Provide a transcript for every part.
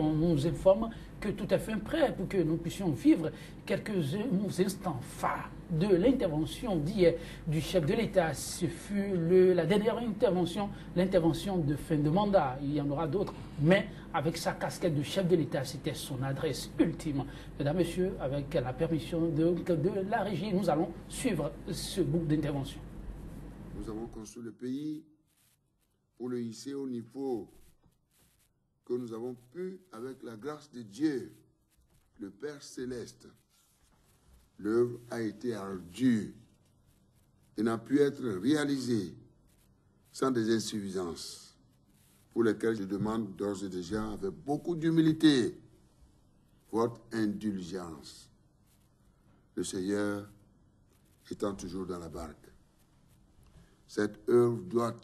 On nous informe que tout est fait prêt pour que nous puissions vivre quelques instants phares de l'intervention d'hier du chef de l'État. Ce fut la dernière intervention, l'intervention de fin de mandat. Il y en aura d'autres, mais avec sa casquette de chef de l'État, c'était son adresse ultime. Mesdames, Messieurs, avec la permission de la régie, nous allons suivre ce bout d'intervention. Nous avons construit le pays pour le hisser au niveau que nous avons pu, avec la grâce de Dieu, le Père Céleste. L'œuvre a été ardue et n'a pu être réalisée sans des insuffisances, pour lesquelles je demande d'ores et déjà, avec beaucoup d'humilité, votre indulgence. Le Seigneur étant toujours dans la barque. Cette œuvre doit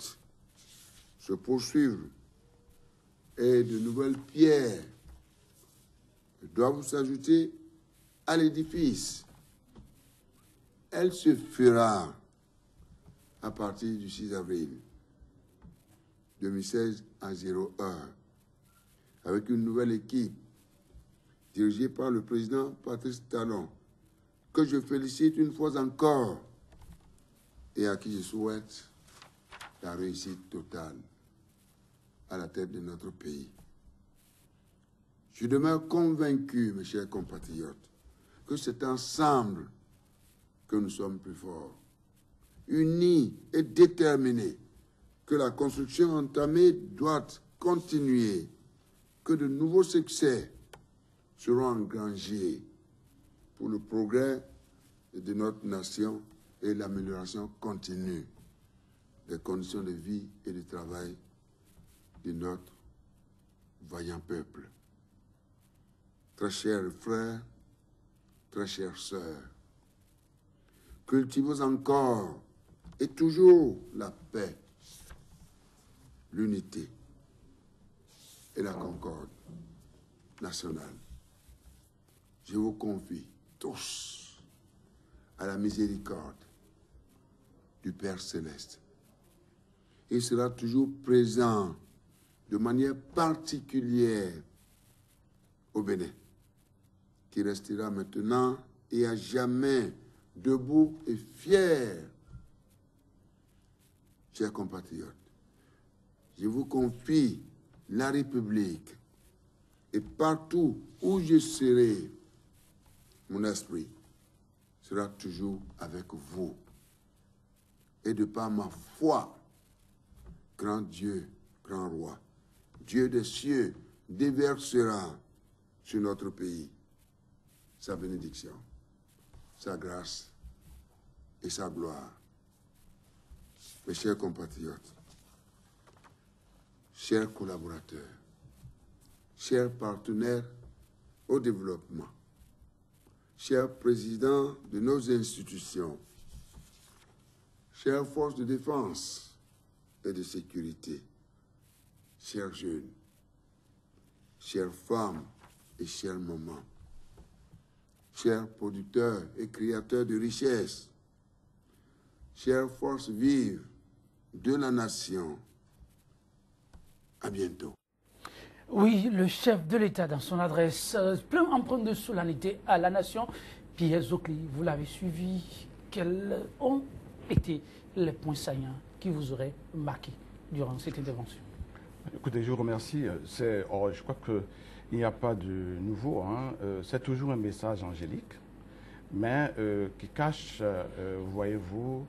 se poursuivre et de nouvelles pierres doivent s'ajouter à l'édifice. Elle se fera à partir du 6 avril 2016 à 01, avec une nouvelle équipe dirigée par le président Patrice Talon, que je félicite une fois encore et à qui je souhaite la réussite totale à la tête de notre pays. Je demeure convaincu, mes chers compatriotes, que c'est ensemble que nous sommes plus forts, unis et déterminés, que la construction entamée doit continuer, que de nouveaux succès seront engrangés pour le progrès de notre nation et l'amélioration continue des conditions de vie et de travail de notre vaillant peuple. Très chers frères, très chères sœurs, cultivons encore et toujours la paix, l'unité et la concorde nationale. Je vous confie tous à la miséricorde du Père Céleste. Il sera toujours présent de manière particulière au Bénin, qui restera maintenant et à jamais debout et fier. Chers compatriotes, je vous confie la République et partout où je serai, mon esprit sera toujours avec vous. Et de par ma foi, grand Dieu, grand roi, Dieu des cieux déversera sur notre pays sa bénédiction, sa grâce et sa gloire. Mes chers compatriotes, chers collaborateurs, chers partenaires au développement, chers présidents de nos institutions, chères forces de défense et de sécurité, chers jeunes, chères femmes et chers mamans, chers producteurs et créateurs de richesses, chères forces vives de la nation, à bientôt. Oui, le chef de l'État, dans son adresse, plein empreinte de solennité à la nation, Pierre Zokli, vous l'avez suivi. Quels ont été les points saillants qui vous auraient marqué durant cette intervention? Écoutez, je vous remercie. Je crois qu'il n'y a pas de nouveau. Hein. C'est toujours un message angélique, mais qui cache, voyez-vous,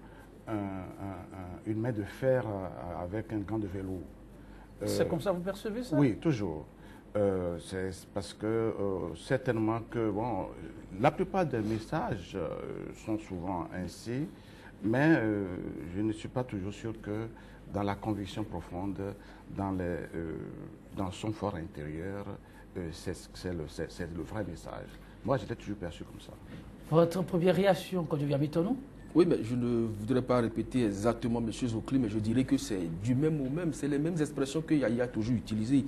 une main de fer avec un gant de velours. C'est comme ça que vous percevez ça? Oui, toujours. C'est parce que certainement que bon, la plupart des messages sont souvent ainsi, mais je ne suis pas toujours sûr que dans la conviction profonde, dans son fort intérieur, c'est le vrai message. Moi, j'étais toujours perçu comme ça. Votre première réaction quand je viens à Bitonou? Oui, mais je ne voudrais pas répéter exactement M. Zokli, mais je dirais que c'est du même au même, c'est les mêmes expressions que Yaya a toujours utilisées.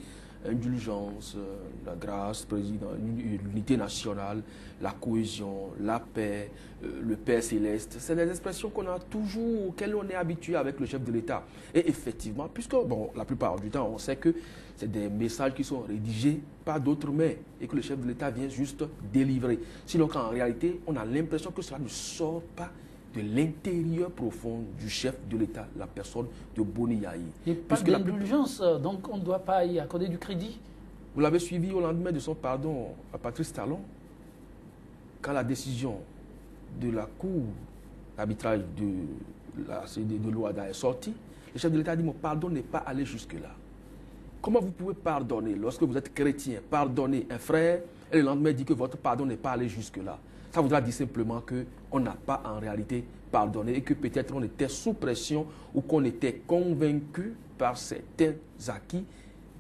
indulgence, la grâce, président, l'unité nationale, la cohésion, la paix, le Père céleste. C'est des expressions qu'on a toujours, auxquelles on est habitué avec le chef de l'État. Et effectivement, puisque bon, la plupart du temps, on sait que c'est des messages qui sont rédigés par d'autres mains et que le chef de l'État vient juste délivrer. Sinon qu'en réalité, on a l'impression que cela ne sort pas de l'intérieur profond du chef de l'État, la personne de Boni Yayi. Et pas d'indulgence, donc on ne doit pas y accorder du crédit. Vous l'avez suivi au lendemain de son pardon à Patrice Talon, quand la décision de la Cour d'arbitrage de l'OADA est sortie, le chef de l'État a dit, mon pardon n'est pas allé jusque-là. Comment vous pouvez pardonner, lorsque vous êtes chrétien, pardonner un frère, et le lendemain dit que votre pardon n'est pas allé jusque-là? Ça voudra dire simplement qu'on n'a pas en réalité pardonné et que peut-être on était sous pression ou qu'on était convaincu par certains acquis,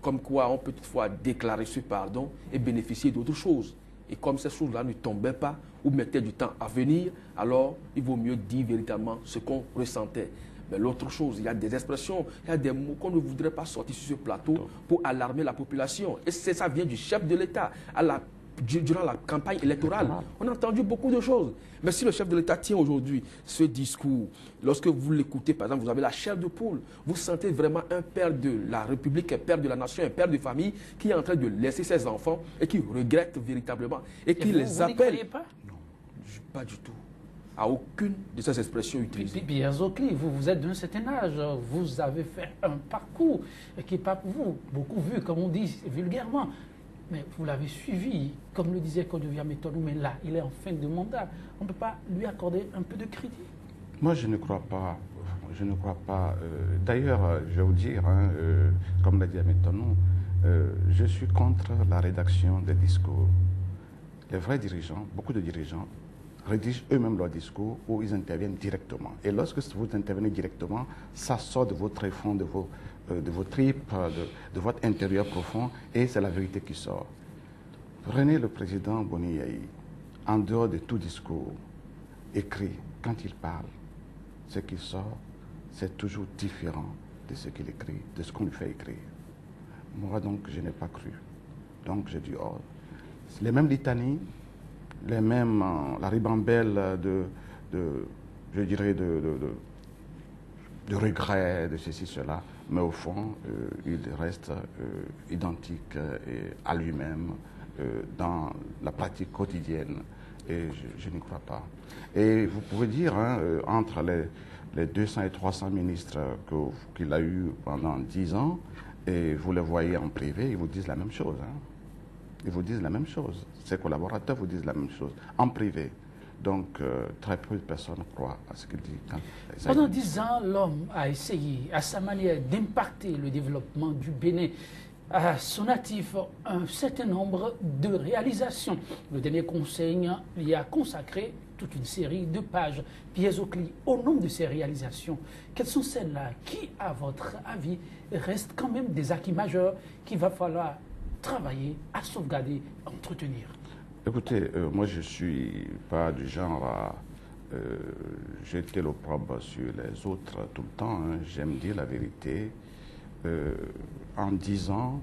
comme quoi on peut toutefois déclarer ce pardon et bénéficier d'autres choses. Et comme ces choses-là ne tombaient pas ou mettaient du temps à venir, alors il vaut mieux dire véritablement ce qu'on ressentait. Mais l'autre chose, il y a des expressions, il y a des mots qu'on ne voudrait pas sortir sur ce plateau pour alarmer la population. Et ça vient du chef de l'État durant la campagne électorale. On a entendu beaucoup de choses. Mais si le chef de l'État tient aujourd'hui ce discours, lorsque vous l'écoutez, par exemple, vous avez la chair de poule, vous sentez vraiment un père de la République, un père de la nation, un père de famille qui est en train de laisser ses enfants et qui regrette véritablement et qui les appelle. Pas? Non, pas du tout. À aucune de ces expressions utilisées. Pierre Zokli, vous êtes d'un certain âge, vous avez fait un parcours qui n'est pas pour vous, beaucoup vu, comme on dit vulgairement. Mais vous l'avez suivi, comme le disait Kodovia Metonou, mais là, il est en fin de mandat. On ne peut pas lui accorder un peu de crédit? Moi, je ne crois pas. Je ne crois pas. D'ailleurs, je vais vous dire, comme l'a dit Metonou, je suis contre la rédaction des discours. Les vrais dirigeants, beaucoup de dirigeants, rédigent eux-mêmes leurs discours où ils interviennent directement. Et lorsque vous intervenez directement, ça sort de vos tréfonds, de vos tripes, de votre intérieur profond, et c'est la vérité qui sort. Prenez le président Boni Yayi, en dehors de tout discours écrit, quand il parle, ce qui sort, c'est toujours différent de ce qu'il écrit, de ce qu'on lui fait écrire. Moi, donc, je n'ai pas cru. Donc, j'ai dit, oh, les mêmes litanies, les mêmes, la ribambelle je dirais, de regrets, de ceci, cela, mais au fond, il reste identique à lui-même dans la pratique quotidienne. Et je n'y crois pas. Et vous pouvez dire, entre les 200 et 300 ministres qu'il a eu pendant 10 ans, et vous les voyez en privé, ils vous disent la même chose. Ils vous disent la même chose. Ses collaborateurs vous disent la même chose, en privé. Donc, très peu de personnes croient à ce qu'il dit. Pendant 10 ans, l'homme a essayé, à sa manière, d'impacter le développement du Bénin. À son actif, un certain nombre de réalisations. Le dernier conseil y a consacré toute une série de pages. Pierre Zokli, au nom de ces réalisations, quelles sont celles-là qui, à votre avis, restent quand même des acquis majeurs qu'il va falloir travailler à sauvegarder, à entretenir? Écoutez, moi je ne suis pas du genre à jeter l'opprobre sur les autres tout le temps. J'aime dire la vérité. En 10 ans,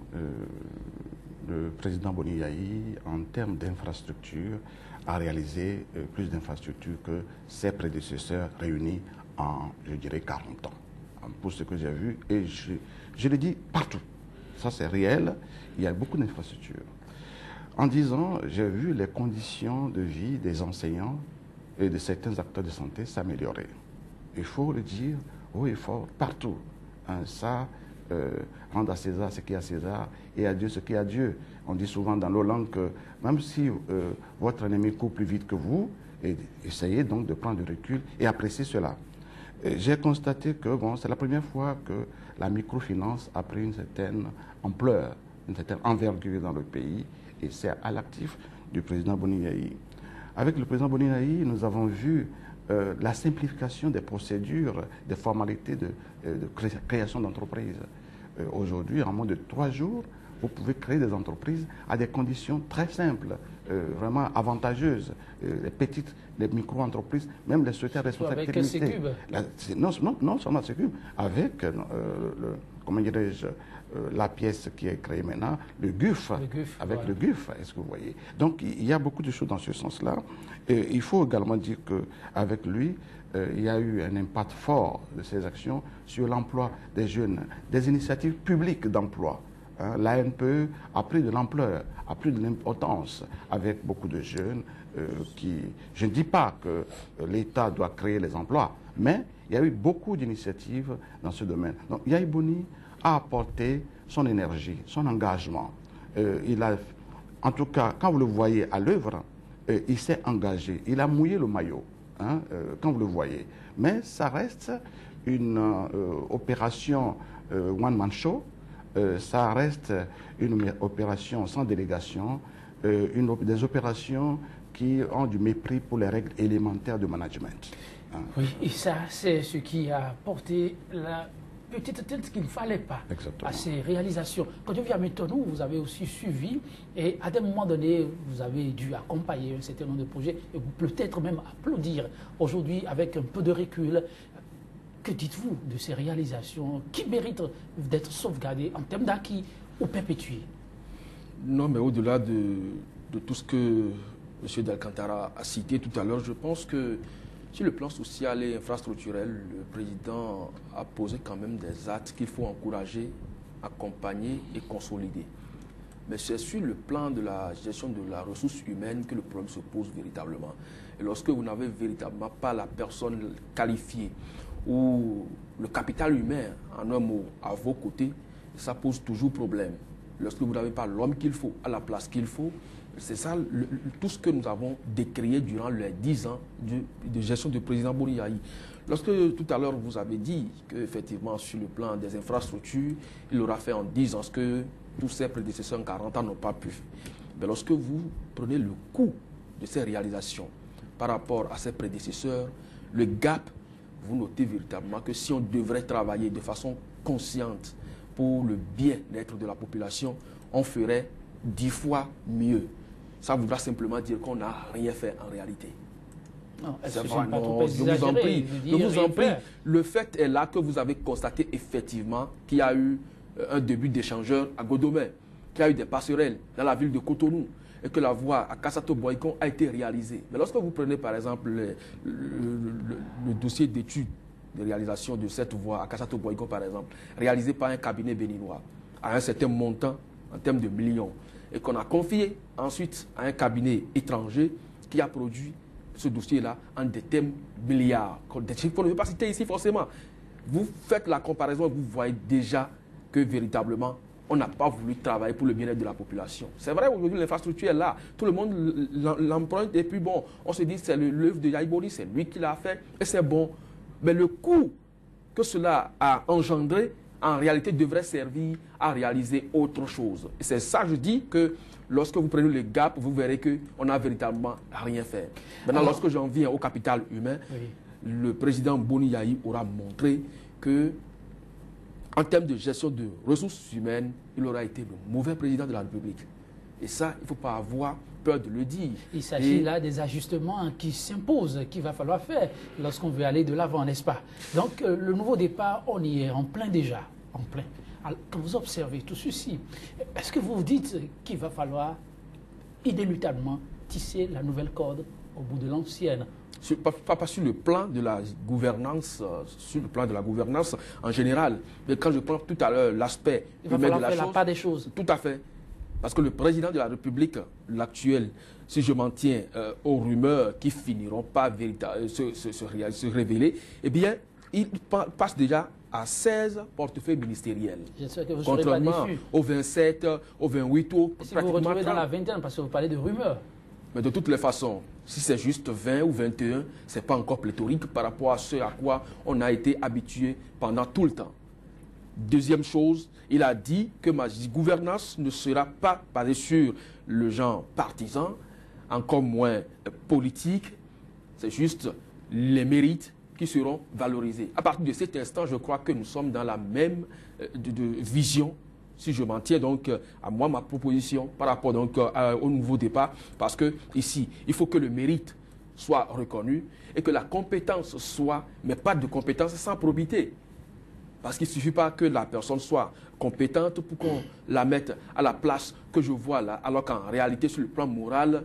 le président Boni Yayi, en termes d'infrastructures, a réalisé plus d'infrastructures que ses prédécesseurs réunis en, je dirais, 40 ans. Pour ce que j'ai vu, et je le dis partout. Ça, c'est réel. Il y a beaucoup d'infrastructures. En 10 ans, j'ai vu les conditions de vie des enseignants et de certains acteurs de santé s'améliorer. Il faut le dire haut et fort, partout. Ça, rendre à César ce qui est à César et à Dieu ce qui est à Dieu. On dit souvent dans nos langues que même si votre ennemi court plus vite que vous, essayez donc de prendre du recul et apprécier cela. J'ai constaté que bon, c'est la première fois que la microfinance a pris une certaine ampleur, une certaine envergure dans le pays, et c'est à l'actif du président Boni Yayi. Avec le président Boni Yayi, nous avons vu la simplification des procédures, des formalités de création d'entreprises. Aujourd'hui, en moins de 3 jours, vous pouvez créer des entreprises à des conditions très simples, vraiment avantageuses. Les petites, les micro-entreprises, même les sociétés à responsabilité limitée. Avec Sécube. Non seulement Sécube, avec comment dirais-je, la pièce qui est créée maintenant, le GUF, avec voilà. le GUF, est-ce que vous voyez? Donc il y a beaucoup de choses dans ce sens-là. Et il faut également dire qu'avec lui, il y a eu un impact fort de ces actions sur l'emploi des jeunes, des initiatives publiques d'emploi. Hein, l'ANPE a pris de l'ampleur, a pris de l'importance avec beaucoup de jeunes qui... Je ne dis pas que l'État doit créer les emplois, mais il y a eu beaucoup d'initiatives dans ce domaine. Donc Yaya Boni a apporté son énergie, son engagement. Il a, en tout cas, quand vous le voyez à l'œuvre, il s'est engagé, il a mouillé le maillot, hein, quand vous le voyez. Mais ça reste une opération one-man show. Ça reste une opération sans délégation, des opérations qui ont du mépris pour les règles élémentaires de management. Hein. Oui, et ça, c'est ce qui a porté la petite tête qu'il ne fallait pas. Exactement. À ces réalisations. Quand je viens à Métonou, vous avez aussi suivi et à des moments donnés, vous avez dû accompagner un certain nombre de projets et peut-être même applaudir. Aujourd'hui, avec un peu de recul, que dites-vous de ces réalisations qui méritent d'être sauvegardées en termes d'acquis ou perpétuées? Non, mais au-delà de tout ce que M. D'Alcantara a cité tout à l'heure, je pense que sur le plan social et infrastructurel, le président a posé quand même des actes qu'il faut encourager, accompagner et consolider. Mais c'est sur le plan de la gestion de la ressource humaine que le problème se pose véritablement. Et lorsque vous n'avez véritablement pas la personne qualifiée ou le capital humain, en un mot, à vos côtés, ça pose toujours problème. Lorsque vous n'avez pas l'homme qu'il faut, à la place qu'il faut, c'est ça tout ce que nous avons décrié durant les 10 ans de gestion du président Boni Yayi. Lorsque tout à l'heure vous avez dit qu'effectivement sur le plan des infrastructures, il aura fait en 10 ans ce que tous ses prédécesseurs en 40 ans n'ont pas pu. Mais lorsque vous prenez le coût de ces réalisations par rapport à ses prédécesseurs, le gap, vous notez véritablement que si on devrait travailler de façon consciente pour le bien-être de la population, on ferait 10 fois mieux. Ça voudra simplement dire qu'on n'a rien fait en réalité. Non, c'est vrai, non, je vous en prie. Je vous en prie. Le fait est là que vous avez constaté effectivement qu'il y a eu un début d'échangeur à Godomè, qu'il y a eu des passerelles dans la ville de Cotonou et que la voie à Kassato-Boycon a été réalisée. Mais lorsque vous prenez par exemple le dossier d'étude de réalisation de cette voie à Kassato-Boycon par exemple, réalisé par un cabinet béninois à un certain montant en termes de millions, et qu'on a confié ensuite à un cabinet étranger qui a produit ce dossier-là en des thèmes milliards. Des chiffres qu'on ne veut pas citer ici forcément. Vous faites la comparaison et vous voyez déjà que véritablement, on n'a pas voulu travailler pour le bien-être de la population. C'est vrai, aujourd'hui, l'infrastructure est là. Tout le monde l'emprunte et puis bon, on se dit c'est l'œuvre de Yaya Boni, c'est lui qui l'a fait et c'est bon. Mais le coût que cela a engendré, en réalité, devrait servir à réaliser autre chose. Et c'est ça, je dis que lorsque vous prenez le gap, vous verrez qu'on n'a véritablement rien fait. Maintenant, lorsque j'en viens au capital humain, oui, le président Boni Yayi aura montré que, en termes de gestion de ressources humaines, il aura été le mauvais président de la République. Et ça, il ne faut pas avoir peur de le dire. Il s'agit là des ajustements qui s'imposent, qu'il va falloir faire lorsqu'on veut aller de l'avant, n'est-ce pas? Donc, le nouveau départ, on y est en plein déjà, en plein. Alors, quand vous observez tout ceci, est-ce que vous vous dites qu'il va falloir inéluctablement tisser la nouvelle corde au bout de l'ancienne? Pas sur le plan de la gouvernance, sur le plan de la gouvernance en général. Mais quand je prends tout à l'heure l'aspect humain de la chose, la part des choses. Tout à fait. Parce que le président de la République, l'actuel, si je m'en tiens aux rumeurs qui finiront par se révéler, eh bien, il passe déjà à 16 portefeuilles ministériels. J'espère que vous contrairement serez pas déçus. aux 27, aux 28, si vous vous retrouvez dans la vingtaine, parce que vous parlez de rumeurs. Mais de toutes les façons, si c'est juste 20 ou 21, ce n'est pas encore pléthorique par rapport à ce à quoi on a été habitué pendant tout le temps. Deuxième chose, il a dit que ma gouvernance ne sera pas basée sur le genre partisan, encore moins politique. C'est juste les mérites qui seront valorisés. À partir de cet instant, je crois que nous sommes dans la même vision, si je m'en tiens donc à moi, ma proposition par rapport donc au nouveau départ, parce que ici, il faut que le mérite soit reconnu et que la compétence soit, mais pas de compétence sans probité. Parce qu'il ne suffit pas que la personne soit compétente pour qu'on la mette à la place que je vois là, alors qu'en réalité, sur le plan moral,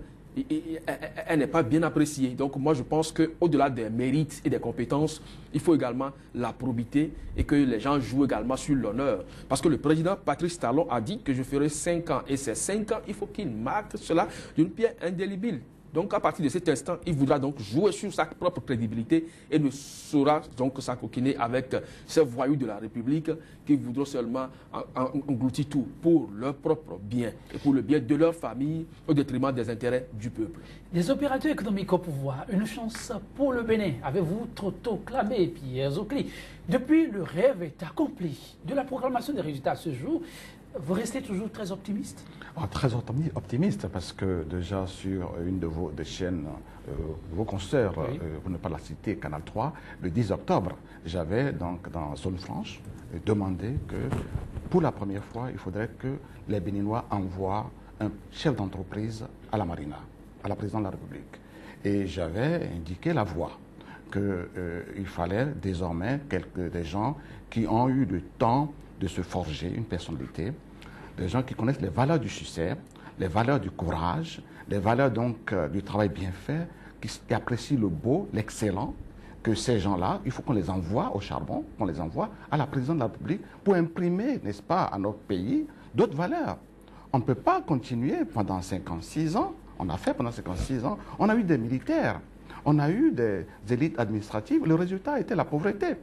elle n'est pas bien appréciée. Donc moi, je pense qu'au-delà des mérites et des compétences, il faut également la probité et que les gens jouent également sur l'honneur. Parce que le président Patrice Talon a dit que je ferai 5 ans. Et ces 5 ans, il faut qu'il marque cela d'une pierre indélébile. Donc, à partir de cet instant, il voudra donc jouer sur sa propre crédibilité et ne saura donc s'acoquiner avec ces voyous de la République qui voudront seulement engloutir tout pour leur propre bien et pour le bien de leur famille au détriment des intérêts du peuple. Des opérateurs économiques au pouvoir, une chance pour le Bénin. Avez-vous trop tôt clamé, Pierre Zokli? Depuis, le rêve est accompli. De la proclamation des résultats à ce jour, vous restez toujours très optimiste? Très optimiste parce que déjà sur une de vos chaînes, vos consoeurs, oui, pour ne pas la citer, Canal 3, le 10 octobre, j'avais donc dans Zone Franche demandé que pour la première fois, il faudrait que les Béninois envoient un chef d'entreprise à la Marina, à la présidente de la République. Et j'avais indiqué la voie, qu'il fallait désormais des gens qui ont eu le temps de se forger une personnalité, des gens qui connaissent les valeurs du succès, les valeurs du courage, les valeurs donc du travail bien fait, qui apprécient le beau, l'excellent, que ces gens-là, il faut qu'on les envoie au charbon, qu'on les envoie à la présidente de la République pour imprimer, n'est-ce pas, à notre pays d'autres valeurs. On ne peut pas continuer pendant 56 ans, on a fait pendant 56 ans, on a eu des militaires, on a eu des élites administratives, le résultat était la pauvreté.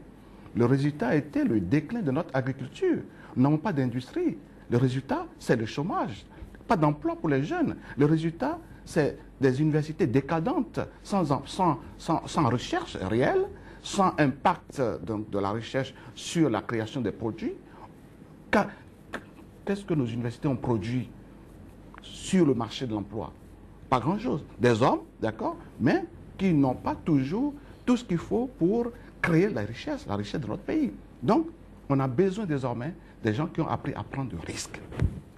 Le résultat était le déclin de notre agriculture. Nous n'avons pas d'industrie. Le résultat, c'est le chômage. Pas d'emploi pour les jeunes. Le résultat, c'est des universités décadentes, sans recherche réelle, sans impact donc, de la recherche sur la création des produits. Qu'est-ce que nos universités ont produit sur le marché de l'emploi? Pas grand-chose. Des hommes, d'accord, mais qui n'ont pas toujours tout ce qu'il faut pour créer la richesse de notre pays. Donc, on a besoin désormais des gens qui ont appris à prendre du risque.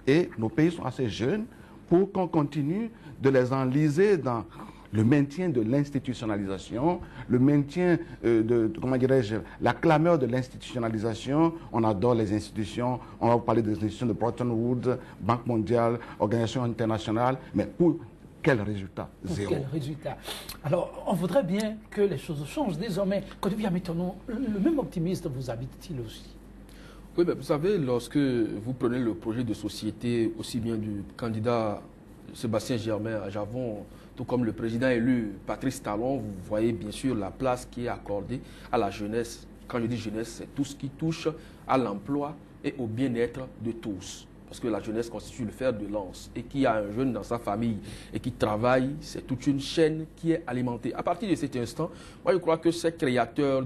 Et nos pays sont assez jeunes pour qu'on continue de les enliser dans le maintien de l'institutionnalisation, le maintien comment dirais-je, la clameur de l'institutionnalisation. On adore les institutions, on va vous parler des institutions de Bretton Woods, Banque mondiale, Organisation internationale, mais pour quel résultat? Zéro. Quel résultat? Alors, on voudrait bien que les choses changent désormais. Quand vient maintenant, le même optimiste vous habite-t-il aussi? Oui, mais vous savez, lorsque vous prenez le projet de société, aussi bien du candidat Sébastien Germain à Javon, tout comme le président élu Patrice Talon, vous voyez bien sûr la place qui est accordée à la jeunesse. Quand je dis jeunesse, c'est tout ce qui touche à l'emploi et au bien-être de tous. Parce que la jeunesse constitue le fer de lance. Et qu'il y a un jeune dans sa famille et qui travaille, c'est toute une chaîne qui est alimentée. À partir de cet instant, moi je crois que ces créateurs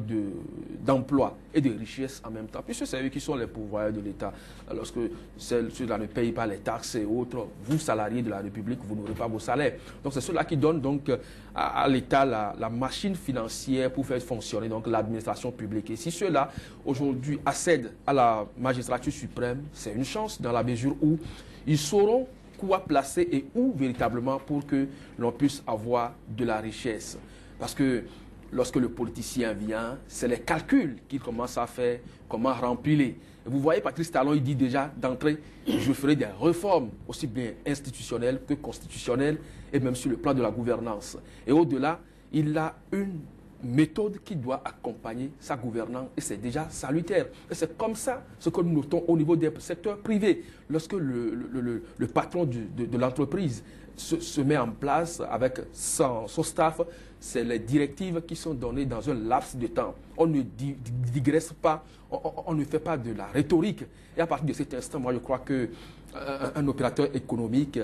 d'emplois et de richesses en même temps, puisque c'est eux qui sont les pourvoyeurs de l'État, lorsque ceux-là ne payent pas les taxes et autres, vous, salariés de la République, vous n'aurez pas vos salaires. Donc c'est ceux-là qui donnent donc à l'État la machine financière pour faire fonctionner donc l'administration publique. Et si ceux-là, aujourd'hui, accèdent à la magistrature suprême, c'est une chance dans la mesure où ils sauront quoi placer et où véritablement pour que l'on puisse avoir de la richesse. Parce que lorsque le politicien vient, c'est les calculs qu'il commence à faire, comment remplir. Et vous voyez, Patrice Talon, il dit déjà d'entrée, je ferai des réformes aussi bien institutionnelles que constitutionnelles et même sur le plan de la gouvernance. Et au-delà, il a une méthode qui doit accompagner sa gouvernance et c'est déjà salutaire. Et c'est comme ça ce que nous notons au niveau des secteurs privés. Lorsque le patron de l'entreprise se met en place avec son staff, c'est les directives qui sont données dans un laps de temps. On ne digresse pas, on ne fait pas de la rhétorique. Et à partir de cet instant, moi je crois que un opérateur économique,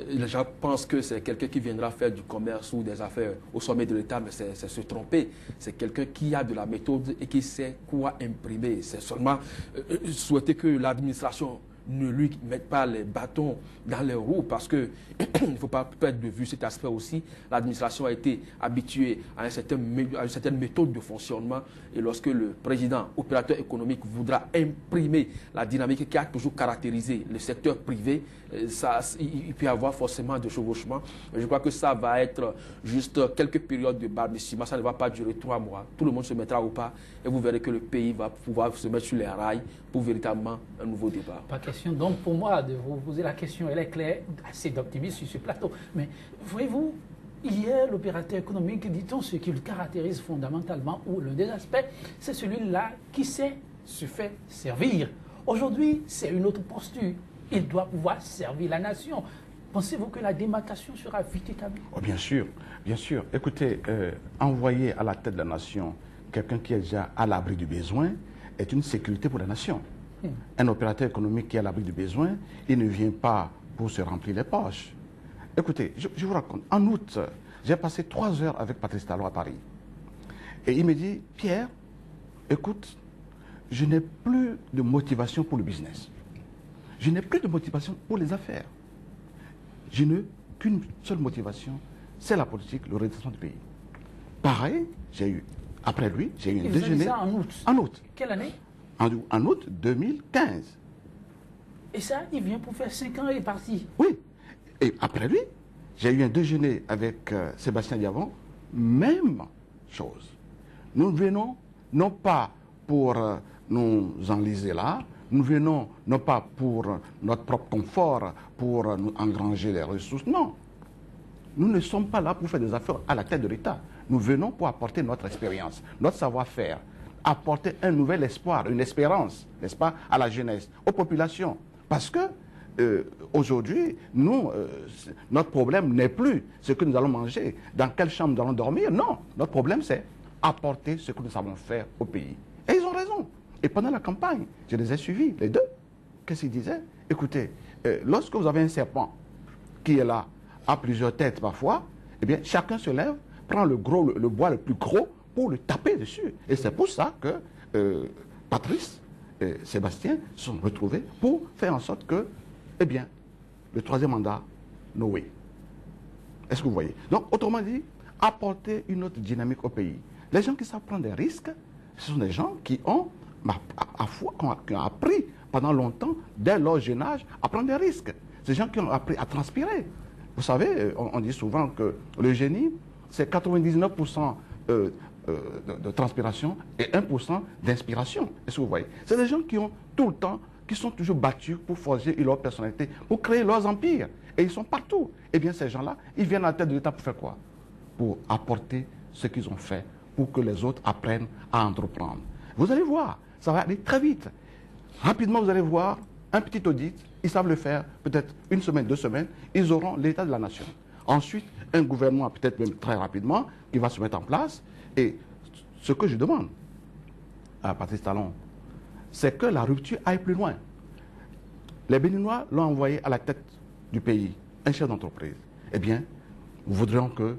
les gens pensent que c'est quelqu'un qui viendra faire du commerce ou des affaires au sommet de l'État, mais c'est se tromper. C'est quelqu'un qui a de la méthode et qui sait quoi imprimer. C'est seulement souhaiter que l'administration ne lui mettent pas les bâtons dans les roues, parce qu'il ne faut pas perdre de vue cet aspect aussi. L'administration a été habituée à une certaine méthode de fonctionnement, et lorsque le président, opérateur économique, voudra imprimer la dynamique qui a toujours caractérisé le secteur privé, il peut y avoir forcément des chevauchements. Je crois que ça va être juste quelques périodes de balbutiement, ça ne va pas durer 3 mois. Tout le monde se mettra au pas et vous verrez que le pays va pouvoir se mettre sur les rails pour véritablement un nouveau débat. Pas question donc pour moi de vous poser la question, elle est claire, assez d'optimisme sur ce plateau. Mais voyez-vous, hier, l'opérateur économique, dit-on, ce qui le caractérise fondamentalement, ou l'un des aspects, c'est celui-là qui sait se faire servir. Aujourd'hui, c'est une autre posture. Il doit pouvoir servir la nation. Pensez-vous que la démarcation sera vite établie? Oh, bien sûr, bien sûr. Écoutez, envoyer à la tête de la nation quelqu'un qui est déjà à l'abri du besoin est une sécurité pour la nation. Un opérateur économique qui est à l'abri du besoin, il ne vient pas pour se remplir les poches. Écoutez, je vous raconte. En août, j'ai passé 3 heures avec Patrice Talon à Paris. Et il me dit, Pierre, écoute, je n'ai plus de motivation pour le business. Je n'ai plus de motivation pour les affaires. Je n'ai qu'une seule motivation, c'est la politique, le redressement du pays. Pareil, après lui, j'ai eu un déjeuner. Ça en août. En août. Quelle année? En août 2015. Et ça, il vient pour faire 5 ans et est parti. Oui. Et après lui, j'ai eu un déjeuner avec Sébastien Diavon, même chose. Nous venons non pas pour nous enliser là, nous venons non pas pour notre propre confort, pour nous engranger les ressources, non. Nous ne sommes pas là pour faire des affaires à la tête de l'État. Nous venons pour apporter notre expérience, notre savoir-faire, apporter un nouvel espoir, une espérance, n'est-ce pas, à la jeunesse, aux populations. Parce que aujourd'hui, notre problème n'est plus ce que nous allons manger, dans quelle chambre nous allons dormir. Non, notre problème c'est apporter ce que nous savons faire au pays. Et ils ont raison. Et pendant la campagne, je les ai suivis, les deux. Qu'est-ce qu'ils disaient? Écoutez, lorsque vous avez un serpent qui est là, à plusieurs têtes parfois, eh bien, chacun se lève, prend le bois le plus gros pour le taper dessus. Et c'est pour ça que Patrice et Sébastien se sont retrouvés pour faire en sorte que, eh bien, le 3e mandat, Noé. Est-ce que vous voyez? Donc, autrement dit, apporter une autre dynamique au pays. Les gens qui savent prendre des risques, ce sont des gens qui ont appris pendant longtemps, dès leur jeune âge, à prendre des risques. Ces gens qui ont appris à transpirer. Vous savez, on dit souvent que le génie, c'est 99% de transpiration et 1% d'inspiration. Est-ce que vous voyez? C'est des gens qui ont tout le temps, qui sont toujours battus pour forger leur personnalité, pour créer leurs empires. Et ils sont partout. Eh bien, ces gens-là, ils viennent à la tête de l'État pour faire quoi? Pour apporter ce qu'ils ont fait, pour que les autres apprennent à entreprendre. Vous allez voir, ça va aller très vite. Rapidement, vous allez voir un petit audit, ils savent le faire, peut-être 1 semaine, 2 semaines, ils auront l'état de la nation. Ensuite, un gouvernement, peut-être même très rapidement, qui va se mettre en place. Et ce que je demande à Patrice Talon, c'est que la rupture aille plus loin. Les Béninois l'ont envoyé à la tête du pays, un chef d'entreprise. Eh bien, nous voudrions que,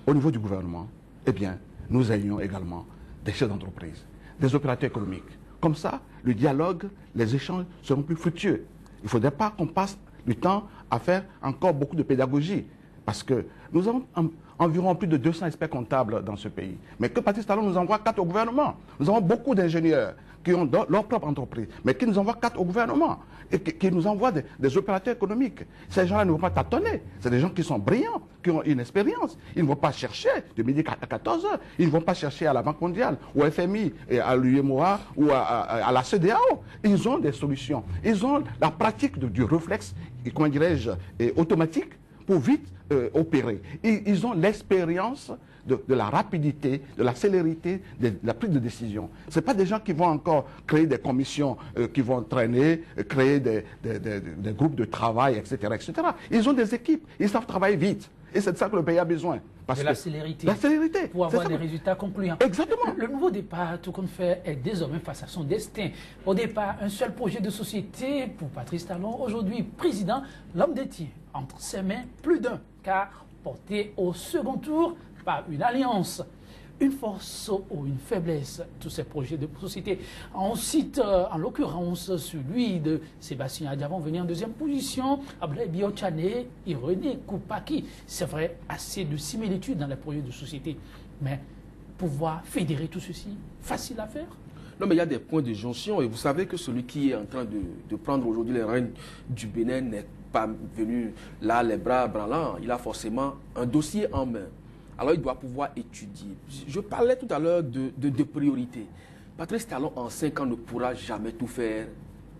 au niveau du gouvernement, eh bien, nous ayons également des chefs d'entreprise, des opérateurs économiques. Comme ça, le dialogue, les échanges seront plus fructueux. Il ne faudrait pas qu'on passe du temps à faire encore beaucoup de pédagogie. Parce que nous avons environ plus de 200 experts comptables dans ce pays. Mais que Patrice Talon nous envoie 4 au gouvernement. Nous avons beaucoup d'ingénieurs qui ont leur propre entreprise, mais qui nous envoient 4 au gouvernement. Et qui nous envoient des opérateurs économiques. Ces gens-là ne vont pas tâtonner. C'est des gens qui sont brillants, qui ont une expérience. Ils ne vont pas chercher de midi à 14 heures. Ils ne vont pas chercher à la Banque mondiale, au FMI, et à l'UEMOA ou à la CEDEAO. Ils ont des solutions. Ils ont la pratique du réflexe, comment dirais-je, automatique pour vite opérer. Ils ont l'expérience de la rapidité, de la célérité, de la prise de décision. Ce pas des gens qui vont encore créer des commissions qui vont traîner, créer des groupes de travail, etc., etc. Ils ont des équipes, ils savent travailler vite. Et c'est de ça que le pays a besoin. Parce que la célérité. La célérité. Pour avoir des résultats concluants. Exactement. Le nouveau départ, tout compte fait, est désormais face à son destin. Au départ, un seul projet de société pour Patrice Talon. Aujourd'hui, président, l'homme détient entre ses mains plus d'un quart porté au second tour par une alliance. une force ou une faiblesse, tous ces projets de société. On cite en l'occurrence celui de Sébastien Adjavon venir en deuxième position, Ablaye Biochane et René Koupaki. C'est vrai, assez de similitudes dans les projets de société. Mais pouvoir fédérer tout ceci, facile à faire? Non, mais il y a des points de jonction et vous savez que celui qui est en train de prendre aujourd'hui les rênes du Bénin n'est pas venu là les bras branlants. Il a forcément un dossier en main. Alors il doit pouvoir étudier. Je parlais tout à l'heure de priorités. Patrice Talon en 5 ans ne pourra jamais tout faire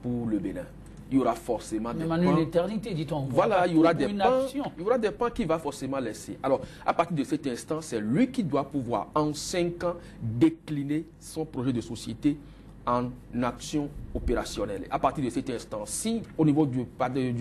pour le Bénin. Il y aura forcément des pans. Même l'éternité, dit-on. Voilà, il y aura des pans qu'il va forcément laisser. Alors, à partir de cet instant, c'est lui qui doit pouvoir, en 5 ans, décliner son projet de société en action opérationnelle. À partir de cet instant, si au niveau du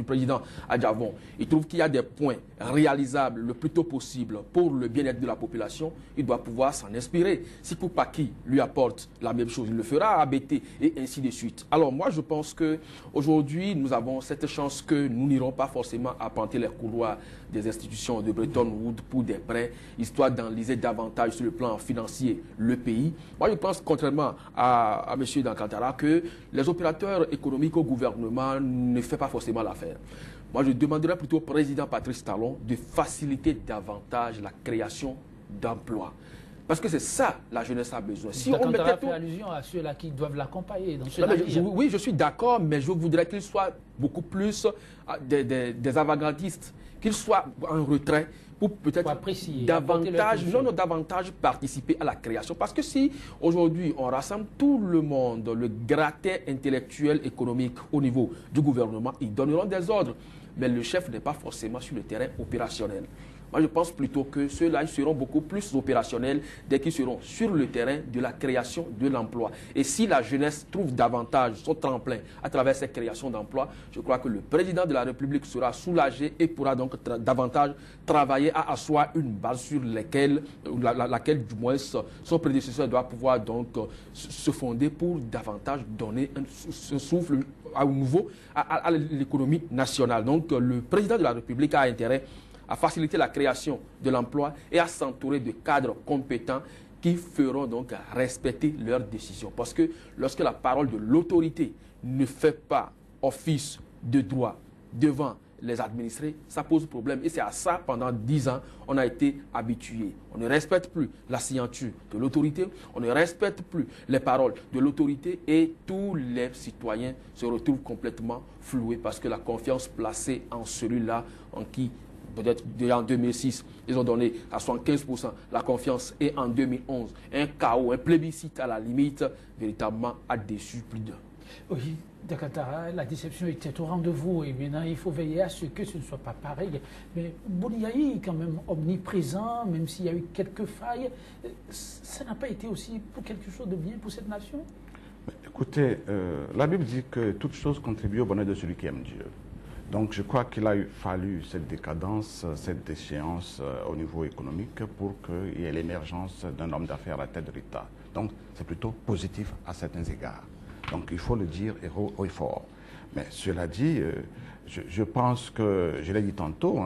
président Adjavon, il trouve qu'il y a des points réalisables le plus tôt possible pour le bien-être de la population, il doit pouvoir s'en inspirer. Si Koupaki lui apporte la même chose, il le fera à ABT et ainsi de suite. Alors moi, je pense qu'aujourd'hui, nous avons cette chance que nous n'irons pas forcément arpenter les couloirs des institutions de Bretton Woods pour des prêts, histoire d'enliser davantage sur le plan financier le pays. Moi, je pense, contrairement à M. Dankantara, que les opérateurs économiques au gouvernement ne font pas forcément l'affaire. Moi, je demanderais plutôt au président Patrice Talon de faciliter davantage la création d'emplois. Parce que c'est ça la jeunesse a besoin. Si on mettait fait allusion à ceux-là qui doivent l'accompagner. Oui, je suis d'accord, mais je voudrais qu'il soit beaucoup plus des avant-gardistes, qu'il soit en retrait pour peut-être davantage participer à la création. Parce que si aujourd'hui on rassemble tout le monde, le gratin intellectuel économique au niveau du gouvernement, ils donneront des ordres. Mais le chef n'est pas forcément sur le terrain opérationnel. Moi, je pense plutôt que ceux-là seront beaucoup plus opérationnels dès qu'ils seront sur le terrain de la création de l'emploi. Et si la jeunesse trouve davantage son tremplin à travers cette création d'emplois, je crois que le président de la République sera soulagé et pourra donc davantage travailler à asseoir une base sur laquelle du moins son prédécesseur doit pouvoir donc se fonder pour davantage donner un souffle à nouveau à l'économie nationale. Donc le président de la République a intérêt à faciliter la création de l'emploi et à s'entourer de cadres compétents qui feront donc respecter leurs décisions. Parce que lorsque la parole de l'autorité ne fait pas office de droit devant les administrés, ça pose problème. Et c'est à ça, pendant 10 ans, on a été habitué. On ne respecte plus la signature de l'autorité, on ne respecte plus les paroles de l'autorité et tous les citoyens se retrouvent complètement floués parce que la confiance placée en celui-là, en qui peut-être déjà en 2006, ils ont donné à 75% la confiance. Et en 2011, un chaos, un plébiscite à la limite, véritablement a déçu plus d'un. Oui, Dankantara, la déception était au rendez-vous et maintenant il faut veiller à ce que ce ne soit pas pareil. Mais Boniaï est quand même omniprésent, même s'il y a eu quelques failles. Ça n'a pas été aussi pour quelque chose de bien pour cette nation? Écoutez, la Bible dit que toute chose contribue au bonheur de celui qui aime Dieu. Donc je crois qu'il a fallu cette décadence, cette déchéance au niveau économique pour qu'il y ait l'émergence d'un homme d'affaires à la tête de l'État. Donc c'est plutôt positif à certains égards. Donc il faut le dire haut et fort. Mais cela dit, je pense que, je l'ai dit tantôt,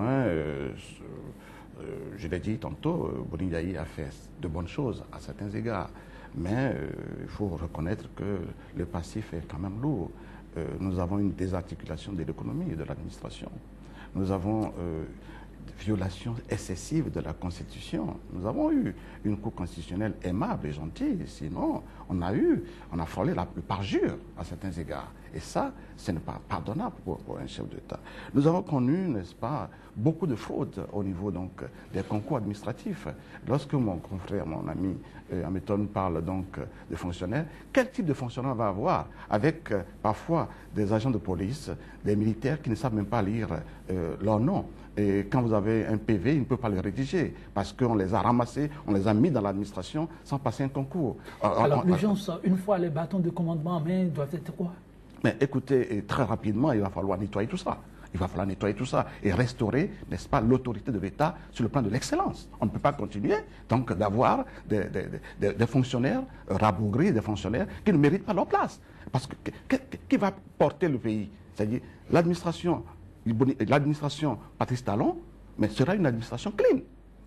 Boniaï a fait de bonnes choses à certains égards. Mais il faut reconnaître que le passif est quand même lourd. Nous avons une désarticulation de l'économie et de l'administration. Nous avons violation excessive de la Constitution. Nous avons eu une Cour constitutionnelle aimable et gentille, sinon on a frôlé le parjure à certains égards. Et ça, ce n'est pas pardonnable pour un chef d'État. Nous avons connu, n'est-ce pas, beaucoup de fraudes au niveau donc des concours administratifs. Lorsque mon confrère, mon ami Hamilton parle donc de fonctionnaires, quel type de fonctionnaire on va avoir avec parfois des agents de police, des militaires qui ne savent même pas lire leur nom. Et quand vous avez un PV, il ne peut pas le rédiger parce qu'on les a ramassés, on les a mis dans l'administration sans passer un concours. Alors l'urgence, une fois les bâtons de commandement en main, doivent être quoi? Mais écoutez, très rapidement, il va falloir nettoyer tout ça. Il va falloir nettoyer tout ça et restaurer, n'est-ce pas, l'autorité de l'État sur le plan de l'excellence. On ne peut pas continuer donc d'avoir des fonctionnaires rabougris, des fonctionnaires qui ne méritent pas leur place. Parce que qui va porter le pays? C'est-à-dire l'administration Patrice Talon, mais sera une administration clean.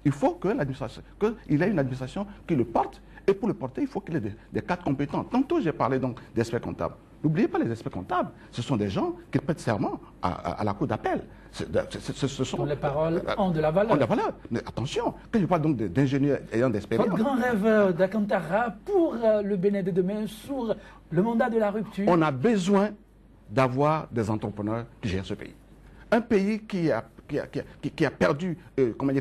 Il faut que l'administration, qu'il ait une administration qui le porte. Et pour le porter, il faut qu'il ait des cadres compétents. Tantôt, j'ai parlé donc d'experts comptables. N'oubliez pas les experts comptables. Ce sont des gens qui prêtent serment à la cour d'appel. Ce sont les paroles ont de la valeur. Ont de la valeur. Mais attention, quand je parle donc d'ingénieurs ayant d'expérience. Votre grand rêve d'Alcantara pour le Bénin de demain sur le mandat de la rupture. On a besoin d'avoir des entrepreneurs qui gèrent ce pays. Un pays qui a perdu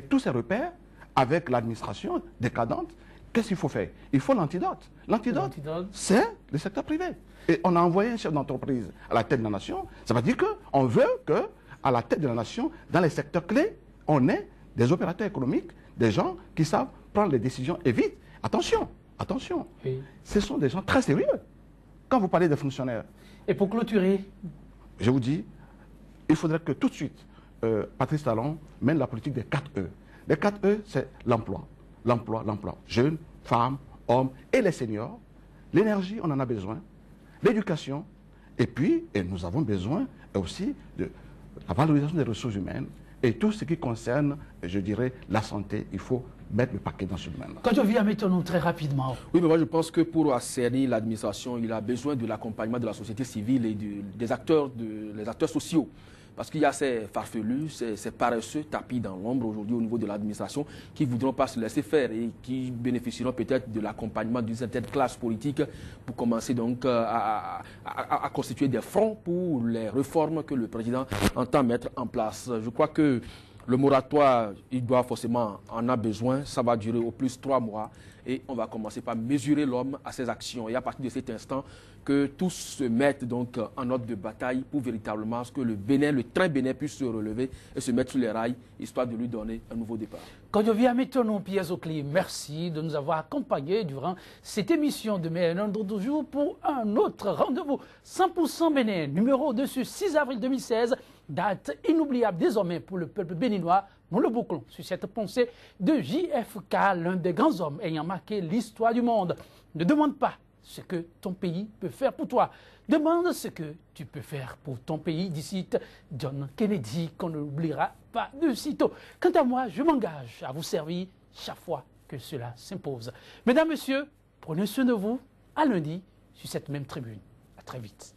tous ses repères avec l'administration décadente. Qu'est-ce qu'il faut faire? Il faut l'antidote. L'antidote, c'est le secteur privé. Et on a envoyé un chef d'entreprise à la tête de la nation. Ça veut dire qu'on veut qu'à la tête de la nation, dans les secteurs clés, on ait des opérateurs économiques, des gens qui savent prendre les décisions et vite. Attention, attention. Oui. Ce sont des gens très sérieux. Quand vous parlez des fonctionnaires. Et pour clôturer, je vous dis, il faudrait que tout de suite, Patrice Talon mène la politique des 4 E. Les 4 E, c'est l'emploi. L'emploi, l'emploi. Jeunes, femmes, hommes et les seniors. L'énergie, on en a besoin. L'éducation. Et puis, nous avons besoin aussi de la valorisation des ressources humaines. Et tout ce qui concerne, je dirais, la santé, il faut mettre le paquet dans ce domaine. Quand je viens, mettons-nous très rapidement. Oui, mais moi je pense que pour assainir l'administration, il a besoin de l'accompagnement de la société civile et des acteurs, les acteurs sociaux. Parce qu'il y a ces farfelus, ces paresseux tapis dans l'ombre aujourd'hui au niveau de l'administration qui ne voudront pas se laisser faire et qui bénéficieront peut-être de l'accompagnement d'une certaine classe politique pour commencer donc à constituer des fronts pour les réformes que le président entend mettre en place. Je crois que le moratoire, il doit forcément en a besoin. Ça va durer au plus 3 mois et on va commencer par mesurer l'homme à ses actions. Et à partir de cet instant, que tous se mettent donc en ordre de bataille pour véritablement que le Bénin, le train Bénin puisse se relever et se mettre sur les rails, histoire de lui donner un nouveau départ. Quand je viens maintenant, Pierre Ocli, merci de nous avoir accompagnés durant cette émission de Mai un autre jour pour un autre rendez-vous 100% Bénin, numéro 2 sur 6 avril 2016, date inoubliable désormais pour le peuple béninois. Nous le bouclons sur cette pensée de JFK, l'un des grands hommes ayant marqué l'histoire du monde. Ne demande pas ce que ton pays peut faire pour toi. Demande ce que tu peux faire pour ton pays, d'ici John Kennedy, qu'on n'oubliera pas de sitôt. Quant à moi, je m'engage à vous servir chaque fois que cela s'impose. Mesdames, Messieurs, prenez soin de vous. À lundi sur cette même tribune. À très vite.